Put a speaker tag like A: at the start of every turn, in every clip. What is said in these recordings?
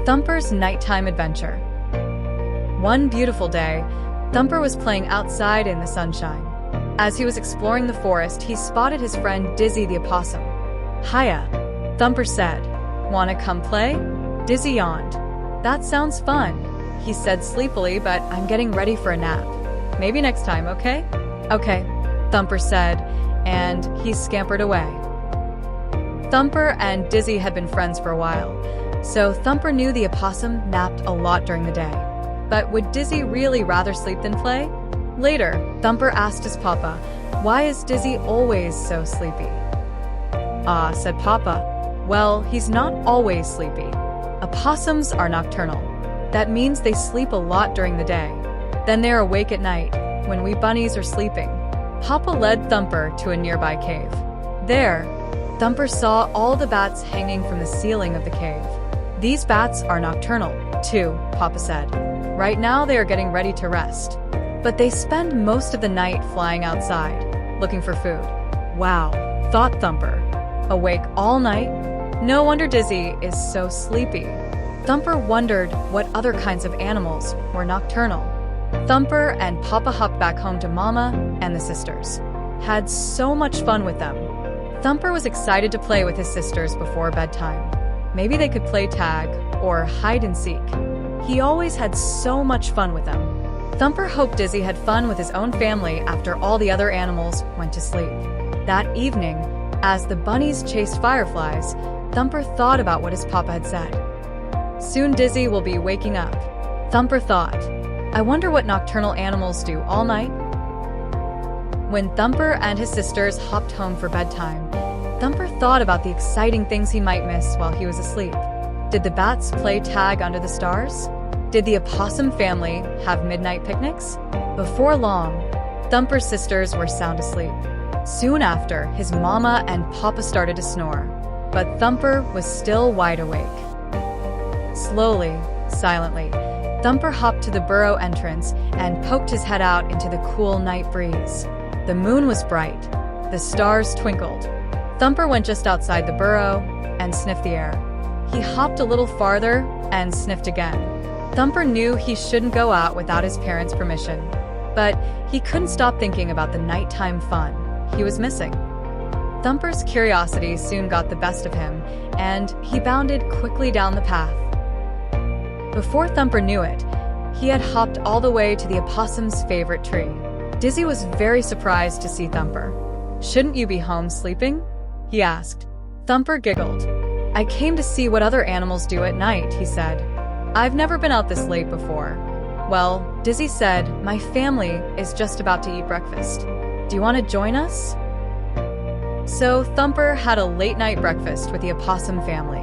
A: Thumper's Nighttime Adventure. One beautiful day, Thumper was playing outside in the sunshine. As he was exploring the forest, he spotted his friend Dizzy the opossum. "Hiya," Thumper said. "Wanna come play?" Dizzy yawned. "That sounds fun," he said sleepily, "but I'm getting ready for a nap. Maybe next time, okay?" "Okay," Thumper said, and he scampered away. Thumper and Dizzy had been friends for a while, so Thumper knew the opossum napped a lot during the day. But would Dizzy really rather sleep than play? Later, Thumper asked his papa, "Why is Dizzy always so sleepy?" "Ah," said Papa, "well, he's not always sleepy. Opossums are nocturnal. That means they sleep a lot during the day. Then they're awake at night, when we bunnies are sleeping." Papa led Thumper to a nearby cave. There, Thumper saw all the bats hanging from the ceiling of the cave. "These bats are nocturnal, too," Papa said. "Right now they are getting ready to rest. But they spend most of the night flying outside, looking for food." "Wow," thought Thumper. "Awake all night? No wonder Dizzy is so sleepy." Thumper wondered what other kinds of animals were nocturnal. Thumper and Papa hopped back home to Mama and the sisters. Had so much fun with them. Thumper was excited to play with his sisters before bedtime. Maybe they could play tag or hide and seek. He always had so much fun with them. Thumper hoped Dizzy had fun with his own family after all the other animals went to sleep. That evening, as the bunnies chased fireflies, Thumper thought about what his papa had said. Soon Dizzy will be waking up. Thumper thought, "I wonder what nocturnal animals do all night?" When Thumper and his sisters hopped home for bedtime, Thumper thought about the exciting things he might miss while he was asleep. Did the bats play tag under the stars? Did the opossum family have midnight picnics? Before long, Thumper's sisters were sound asleep. Soon after, his mama and papa started to snore, but Thumper was still wide awake. Slowly, silently, Thumper hopped to the burrow entrance and poked his head out into the cool night breeze. The moon was bright. The stars twinkled. Thumper went just outside the burrow and sniffed the air. He hopped a little farther and sniffed again. Thumper knew he shouldn't go out without his parents' permission, but he couldn't stop thinking about the nighttime fun he was missing. Thumper's curiosity soon got the best of him, and he bounded quickly down the path. Before Thumper knew it, he had hopped all the way to the opossum's favorite tree. Dizzy was very surprised to see Thumper. "Shouldn't you be home sleeping?" he asked. Thumper giggled. "I came to see what other animals do at night," he said. "I've never been out this late before." "Well," Dizzy said, "my family is just about to eat breakfast. Do you want to join us?" So Thumper had a late-night breakfast with the opossum family.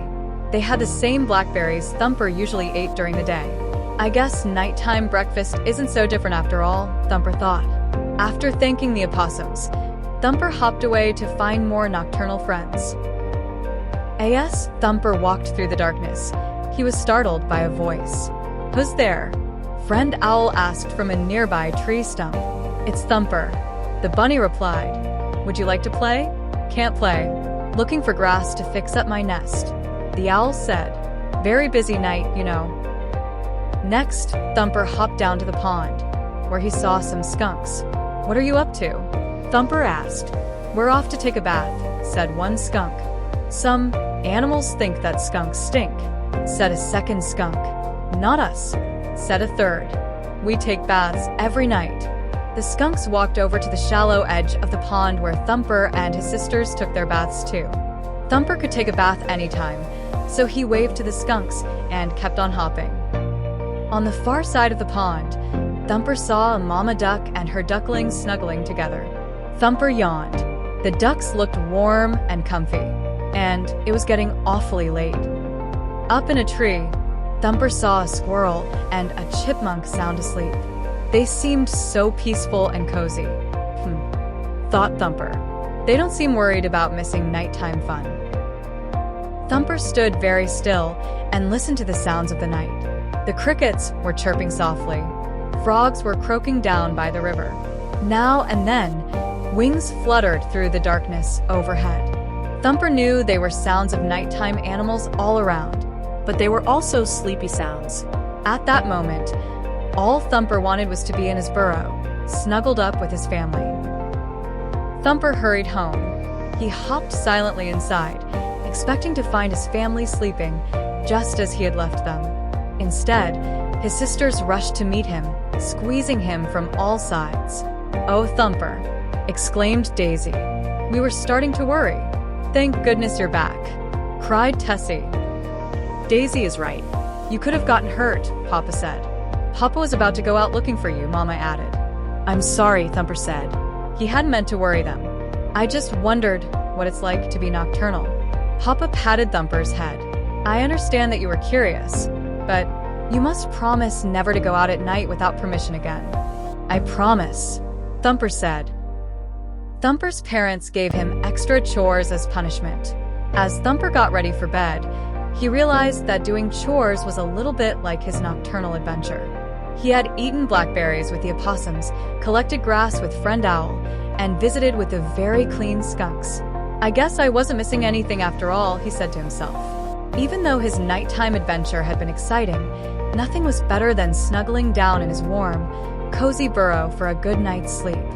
A: They had the same blackberries Thumper usually ate during the day. I guess nighttime breakfast isn't so different after all, Thumper thought. After thanking the opossums, Thumper hopped away to find more nocturnal friends. As Thumper walked through the darkness, he was startled by a voice. "Who's there?" Friend Owl asked from a nearby tree stump. "It's Thumper," the bunny replied. "Would you like to play?" "Can't play. Looking for grass to fix up my nest," the owl said. "Very busy night, you know." Next, Thumper hopped down to the pond, where he saw some skunks. "What are you up to?" Thumper asked. "We're off to take a bath," said one skunk. "Some animals think that skunks stink," said a second skunk. "Not us," said a third. "We take baths every night." The skunks walked over to the shallow edge of the pond where Thumper and his sisters took their baths too. Thumper could take a bath anytime, so he waved to the skunks and kept on hopping. On the far side of the pond, Thumper saw a mama duck and her ducklings snuggling together. Thumper yawned. The ducks looked warm and comfy, and it was getting awfully late. Up in a tree, Thumper saw a squirrel and a chipmunk sound asleep. They seemed so peaceful and cozy. Thought Thumper. They don't seem worried about missing nighttime fun. Thumper stood very still and listened to the sounds of the night. The crickets were chirping softly. Frogs were croaking down by the river. Now and then, wings fluttered through the darkness overhead. Thumper knew they were sounds of nighttime animals all around,
B: but they were also sleepy sounds.
A: At that moment, all Thumper wanted was to be in his burrow, snuggled up with his family. Thumper hurried home. He hopped silently inside, expecting to find his family sleeping just as he had left them. Instead, his sisters rushed to meet him, squeezing him from all sides. "Oh, Thumper," exclaimed Daisy. "We were starting to worry." "Thank goodness you're back," cried Tessie.
B: Daisy is right.
A: "You could have gotten hurt," Papa said. "Papa was about to go out looking for you," Mama added.
B: I'm sorry, Thumper said.
A: He hadn't meant to worry them. "I just wondered what it's like to be nocturnal." Papa patted Thumper's head. "I understand that you were curious, but you must promise never to go out at night without permission again." "I promise," Thumper said. Thumper's parents gave him extra chores as punishment. As Thumper got ready for bed, he realized that doing chores was a little bit like his nocturnal adventure. He had eaten blackberries with the opossums, collected grass with Friend Owl, and visited with the very clean skunks. "I guess I wasn't missing anything after all," he said to himself. Even though his nighttime adventure had been exciting, nothing was better than snuggling down in his warm, cozy burrow for a good night's sleep.